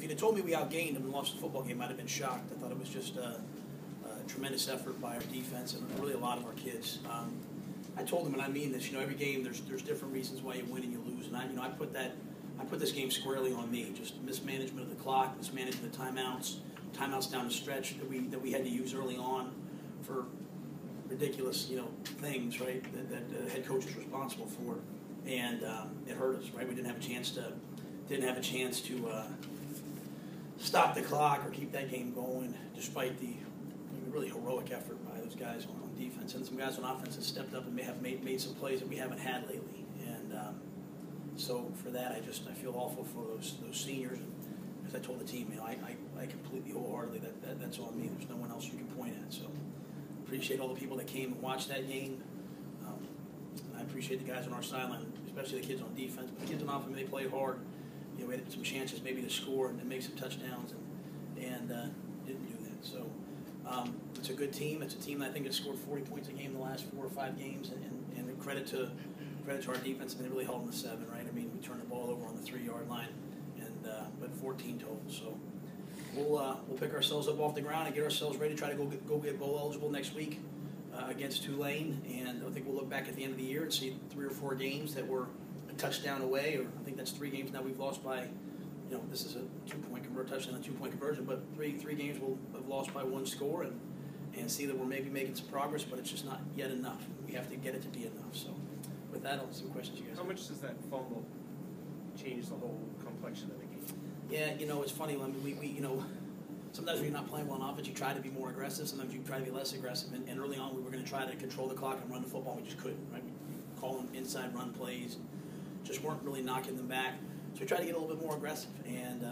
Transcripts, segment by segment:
you'd have told me we outgained them and lost the football game, I'd have been shocked. I thought it was just a tremendous effort by our defense and really a lot of our kids. I told them, and I mean this, every game there's different reasons why you win and you lose, and I put this game squarely on me. Just mismanagement of the clock, mismanagement of timeouts down the stretch that we had to use early on for ridiculous things, right? That the head coach is responsible for, and it hurt us, right? We didn't have a chance to stop the clock or keep that game going, despite the really heroic effort by those guys on defense, and some guys on offense that stepped up and may have made some plays that we haven't had lately. And so for that, I feel awful for those seniors. And as I told the team, I completely wholeheartedly that's on me. There's no one else you can point at. So appreciate all the people that came and watched that game. I appreciate the guys on our sideline, especially the kids on defense. But the kids on offense, they played hard. We had some chances maybe to score and make some touchdowns, and didn't do that. So it's a good team. It's a team that I think has scored 40 points a game in the last 4 or 5 games, and credit to our defense. They really held them to 7, right? I mean, we turned the ball over on the 3-yard line, but 14 total. So we'll pick ourselves up off the ground and get ourselves ready to try to go get bowl eligible next week against Tulane. And I think we'll look back at the end of the year and see 3 or 4 games that were a touchdown away, or I think that's 3 games now we've lost by. This is a 2-point touchdown and a 2-point conversion, but three games we'll have lost by 1 score, and see that we're maybe making some progress, but it's just not yet enough. We have to get it to be enough. So with that, I'll have some questions you guys. How much does that fumble change the whole complexion of the game? Yeah, it's funny. I mean, we sometimes when you're not playing well on offense, you try to be more aggressive. Sometimes you try to be less aggressive. And early on, we were going to try to control the clock and run the football. We just couldn't. Right? We call them inside run plays, just weren't really knocking them back. So we tried to get a little bit more aggressive, and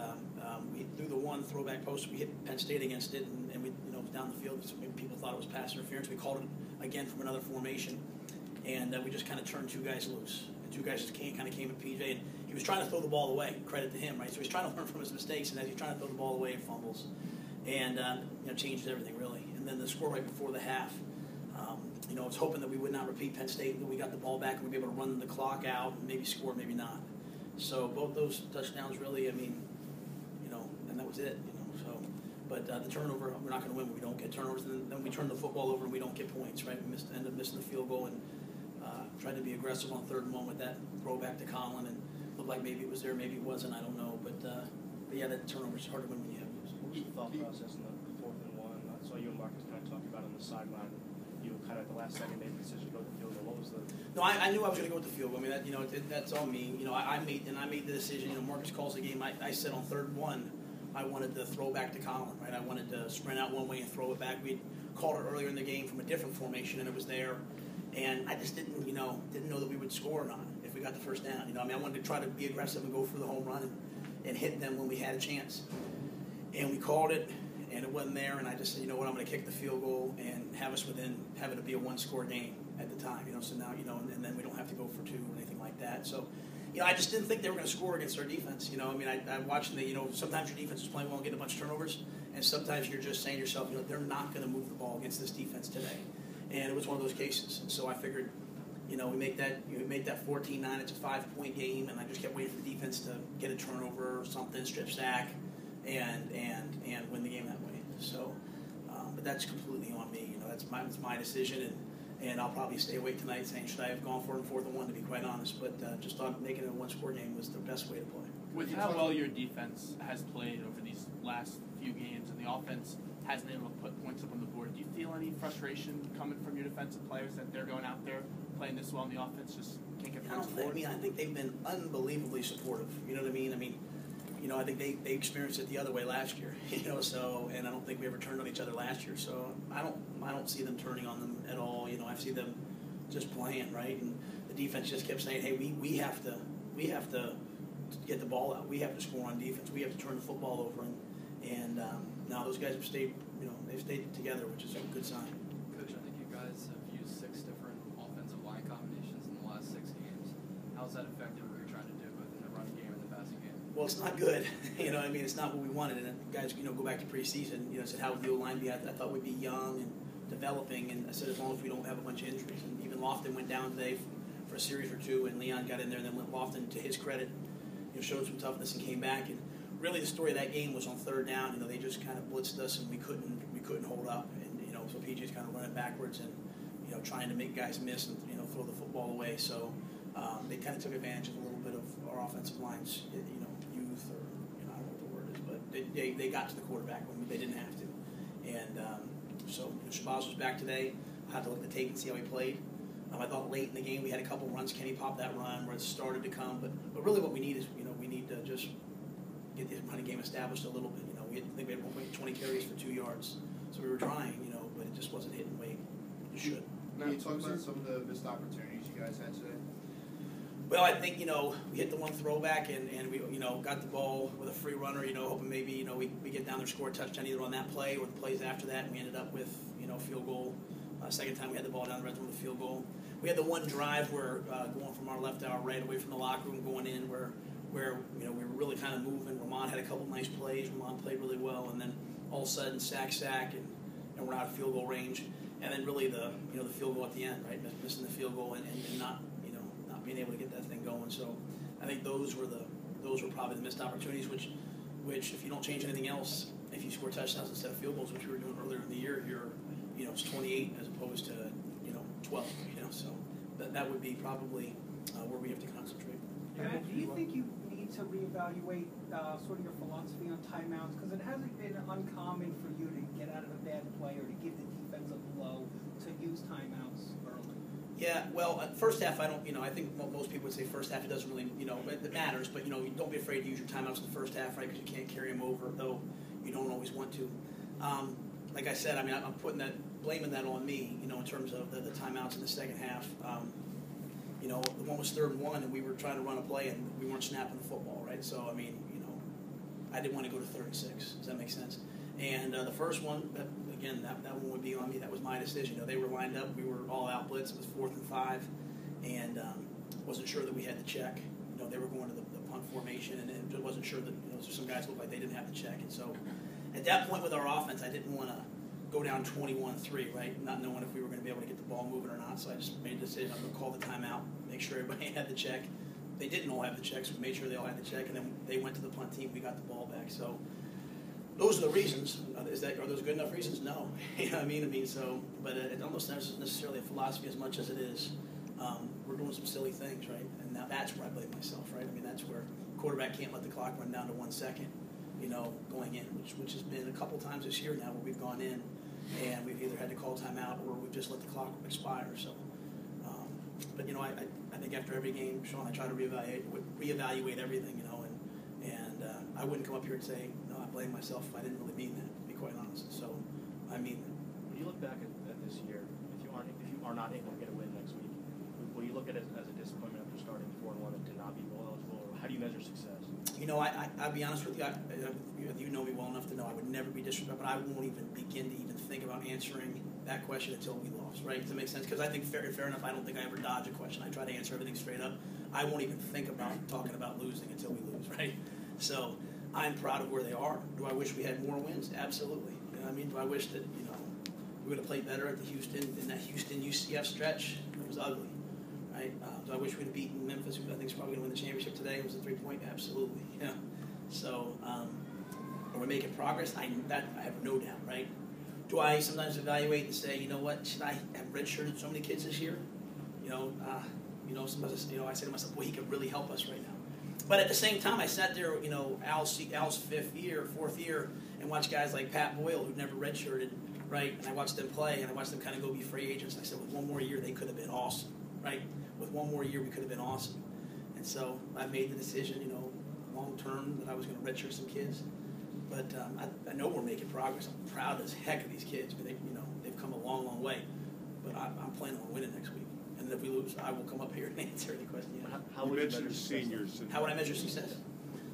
we threw the one throwback post. We hit Penn State against it, and we it was down the field. So maybe people thought it was pass interference. We called it again from another formation, and we just kind of turned 2 guys loose. And 2 guys just kind of came at PJ, and he was trying to throw the ball away. Credit to him, right? So he's trying to learn from his mistakes, and as he's trying to throw the ball away, it fumbles, and changes everything really. And then the score right before the half. I was hoping that we would not repeat Penn State, that we got the ball back and we'd be able to run the clock out and maybe score, maybe not. So both those touchdowns really, and that was it. So, but the turnover, we're not going to win when we don't get turnovers. And then we turn the football over and we don't get points, right? We end up missing the field goal, and tried to be aggressive on 3rd and 1 with that throwback to Colin, and looked like maybe it was there, maybe it wasn't. I don't know, but yeah, that turnover is hard to win when you have those. What was the thought process in the 4th and 1? I saw you and Marcus kind of talking about it on the sideline. You kind of at the last second made the decision to go with the field goal. What was the? No, I knew I was going to go with the field goal. I mean, that's all me. I made the decision. Marcus calls the game. I said on 3rd and 1, I wanted to throw back to Colin. Right, I wanted to sprint out one way and throw it back. We'd called it earlier in the game from a different formation, and it was there. And I just didn't know that we would score or not if we got the first down. I wanted to try to be aggressive and go for the home run and hit them when we had a chance. And we called it, and it wasn't there. And I just said, I'm going to kick the field goal and have it to be a 1-score game at the time. So now, and then we don't have to go for 2 or anything like that. So, I just didn't think they were going to score against our defense. I watched them. Sometimes your defense is playing well and getting a bunch of turnovers, and sometimes you're just saying to yourself, they're not going to move the ball against this defense today. And it was one of those cases. And so I figured, we make that 14-9. It's a 5-point game, and I just kept waiting for the defense to get a turnover or something, strip sack, and win the game that way. So, but that's completely on me. That's my decision, and I'll probably stay awake tonight saying, should I have gone for it in 4th and 1, to be quite honest. But just thought making it a 1-score game was the best way to play. With how well your defense has played over these last few games, and the offense hasn't been able to put points up on the board, do you feel any frustration coming from your defensive players that they're going out there playing this well, and the offense just can't get points forward? I think they've been unbelievably supportive. You know what I mean? I think they experienced it the other way last year. So, and I don't think we ever turned on each other last year. So I don't see them turning on them at all. I see them just playing, right? And the defense just kept saying, hey, we have to get the ball out. We have to score on defense. We have to turn the football over. And now those guys have stayed, they've stayed together, which is a good sign. Coach, I think you guys have used 6 different offensive line combinations in the last 6 games. How's that affected what you're trying to do both in the running game and the passing game? Well, it's not good. It's not what we wanted. And guys, go back to preseason. Said how would the O-line be? I thought we'd be young and developing. And I said as long as we don't have a bunch of injuries. And even Lofton went down today for a series or 2, and Leon got in there. And then Lofton, to his credit, showed some toughness and came back. And really the story of that game was on third down. You know, they just kind of blitzed us, and we couldn't hold up, and you know, so PJ's kind of running backwards and you know trying to make guys miss and you know throw the football away. So they kind of took advantage of a little bit of our offensive line's you know youth, or you know I don't know what the word is, but they got to the quarterback when they didn't have to, and so you know, Shabazz was back today. I had to look at the tape and see how he played. I thought late in the game we had a couple runs. Kenny popped that run where it started to come, but really what we need is you know we need to just get the running game established a little bit. You know, I think we had 20 carries for 2 yards, so we were trying, you know, but it just wasn't hitting weight. It should. Can you talk about some of the missed opportunities you guys had today? Well, I think, you know, we hit the one throwback and we, you know, got the ball with a free runner, you know, hoping maybe, you know, we get down there, score a touchdown either on that play or the plays after that, and we ended up with, you know, field goal. Second time we had the ball down the red zone with a field goal. We had the one drive where going from our left to our right away from the locker room going in where you know we were really kind of moving. Ramon had a couple nice plays. Ramon played really well, and then all of a sudden sack, and we're out of field goal range. And then really the you know the field goal at the end, right? Missing the field goal and not you know not being able to get that thing going. So I think those were probably the missed opportunities. Which if you don't change anything else, if you score touchdowns instead of field goals, which we were doing earlier in the year, you know it's 28 as opposed to you know 12. You know, so that would be probably where we have to concentrate. Do you think you need to reevaluate sort of your philosophy on timeouts? Because it hasn't been uncommon for you to get out of a bad play or to give the defense a blow to use timeouts early. Yeah, well, first half, I don't, you know, I think most people would say first half, it doesn't really, you know, it matters, but, you know, don't be afraid to use your timeouts in the first half, right, because you can't carry them over, though you don't always want to. Like I said, I mean, I'm blaming that on me, you know, in terms of the timeouts in the second half. You know, the one was 3rd and 1, and we were trying to run a play, and we weren't snapping the football, right? So, I mean, you know, I didn't want to go to 3rd and 6. Does that make sense? And the first one, again, that one would be on me. That was my decision. You know, they were lined up. We were all out blitz. It was 4th and 5, and wasn't sure that we had the check. You know, they were going to the punt formation, and it wasn't sure that, you know, some guys looked like they didn't have the check. And so at that point with our offense, I didn't want to go down 21-3, right? Not knowing if we were going to be able to get the ball moving or not. So I just made a decision. I'm going to call the timeout, make sure everybody had the check. They didn't all have the check, so we made sure they all had the check, and then they went to the punt team. We got the ball back. So those are the reasons. Are those good enough reasons? No. You know what I mean? So, but it almost isn't necessarily a philosophy as much as it is. We're doing some silly things, right? And now that's where I blame myself, right? I mean, that's where quarterback can't let the clock run down to 1 second, you know, going in, which has been a couple times this year now where we've gone in and we've either had to call timeout or we've just let the clock expire. So, but you know, I think after every game, Sean, I try to reevaluate everything, you know, and I wouldn't come up here and say, no, I blame myself if I didn't really mean that, to be quite honest. So, I mean that. When you look back at this year, if you are not able to get a win next week, will you look at it as a disappointment after starting 4-1 and to not be bowl eligible, or how do you measure success? You know, I'll be honest with you. You know me well enough to know I would never be disrespectful, but I won't even begin to even think about answering that question until we lost, right? Does that make sense? Because I think fair enough, I don't think I ever dodge a question. I try to answer everything straight up. I won't even think about talking about losing until we lose, right? So I'm proud of where they are. Do I wish we had more wins? Absolutely. You know what I mean? Do I wish that, you know, we would have played better at in that Houston UCF stretch? It was ugly. Right? Do I wish we'd have beaten Memphis, who I think is probably going to win the championship today? It was a 3-point, absolutely. Yeah. So, are we making progress? I have no doubt, right? Do I sometimes evaluate and say, you know what, should I have redshirted so many kids this year? You know, sometimes, you know, I say to myself, boy, he could really help us right now. But at the same time, I sat there, you know, Al's 4th year, and watched guys like Pat Boyle, who'd never redshirted, right? And I watched them play, and I watched them kind of go be free agents. And I said, with one more year, they could have been awesome, right? With one more year, we could have been awesome. And so I made the decision, you know, long term, that I was going to redshirt some kids. But I know we're making progress. I'm proud as heck of these kids. But they've come a long, long way. But I'm planning on winning next week. And if we lose, I will come up here and answer any question you have. How would you measure seniors? How would I measure success?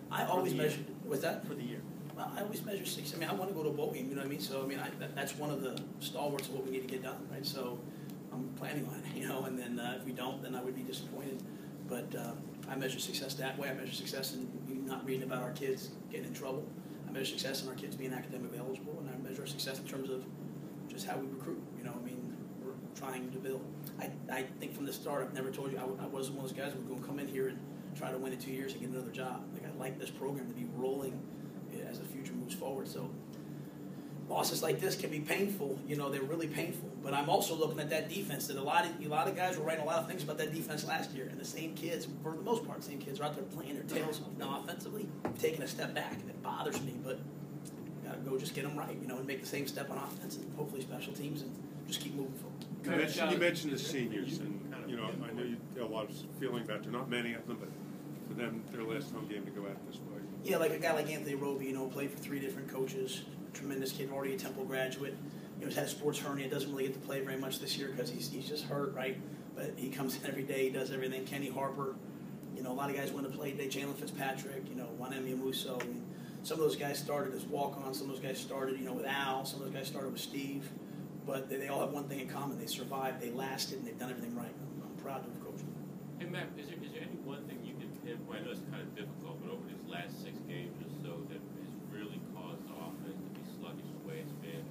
I always measure. What's that? For the year. Well, I always measure success. I mean, I want to go to a bowl game. You know what I mean? So I mean, that's one of the stalwarts of what we need to get done, right? So I'm planning on it, you know. And then if we don't, then I would be disappointed. But I measure success that way. I measure success in not reading about our kids getting in trouble. I measure success in our kids being academically eligible, and I measure success in terms of just how we recruit. You know, I mean, we're trying to build. I think from the start, I've never told you I wasn't one of those guys who was going to come in here and try to win in 2 years and get another job. Like, I like this program to be rolling forward. So losses like this can be painful. You know, they're really painful. But I'm also looking at that defense. That a lot of guys were writing a lot of things about that defense last year, and the same kids, for the most part, the same kids are out there playing their tails off. Now, offensively, taking a step back, and it bothers me. But you got to go just get them right, you know, and make the same step on offense, and hopefully special teams, and just keep moving forward. You mentioned the seniors, and you know, I know you have a lot of feeling about there. Not many of them, but for them, their last home game to go out this way. Yeah, like a guy like Anthony Roby, you know, played for 3 different coaches. Tremendous kid, already a Temple graduate. You know, he's had a sports hernia. Doesn't really get to play very much this year because he's just hurt, right? But he comes in every day. He does everything. Kenny Harper, you know, a lot of guys went to play today. Jalen Fitzpatrick, you know, Wanemi Amuso. I mean, some of those guys started as walk-ons. Some of those guys started, you know, with Al. Some of those guys started with Steve. But they all have one thing in common. They survived. They lasted, and they've done everything right. I'm proud to have coached them. Hey, Matt, is there any one thing you can pinpoint? I know it's kind of difficult, but over these last 6 games or so that has really caused the offense to be sluggish the way it's been?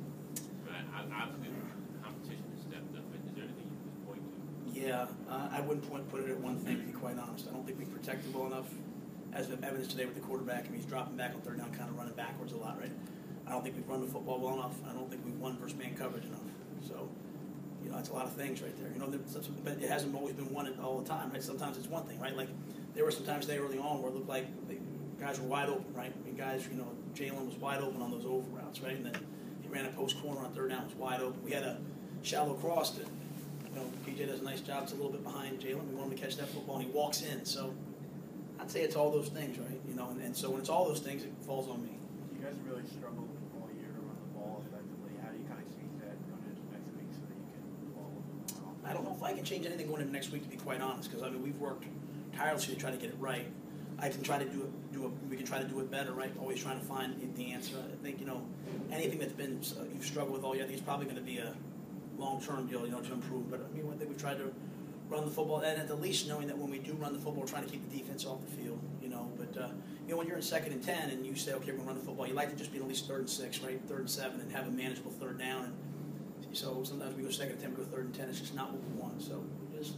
I mean, obviously, the competition has stepped up, but is there anything you can point to? Yeah, I wouldn't put it at one thing, to be quite honest. I don't think we protected well enough, as of evidence today with the quarterback. I mean, he's dropping back on third down, kind of running backwards a lot, right? I don't think we've run the football well enough. I don't think we've won versus man coverage enough. So, you know, that's a lot of things right there. You know, but it hasn't always been one all the time, right? Sometimes it's one thing, right? Like, there were some times today early on where it looked like the guys were wide open, right? I mean, guys, you know, Jalen was wide open on those over routes, right? And then he ran a post corner on third down, was wide open. We had a shallow cross that, you know, PJ does a nice job. It's a little bit behind Jalen. We want him to catch that football, and he walks in. So I'd say it's all those things, right? You know, and so when it's all those things, it falls on me. You guys have really struggled all year to run the ball effectively. How do you kind of change that going into next week so that you can ball more? I don't know if I can change anything going into next week, to be quite honest, because I mean we've worked tirelessly to try to get it right. I can try to we can try to do it better, right? Always trying to find the answer. I think, you know, anything that's been you've struggled with all year, I think it's probably going to be a long-term deal, you know, to improve. But I mean, one thing we've tried to run the football, and at the least knowing that when we do run the football, we're trying to keep the defense off the field, you know. But you know, when you're in 2nd and 10 and you say, okay, we're going to run the football, you like to just be at least 3rd and 6, right? 3rd and 7, and have a manageable third down. And so sometimes we go 2nd and 10, we go 3rd and 10. It's just not what we want. So we just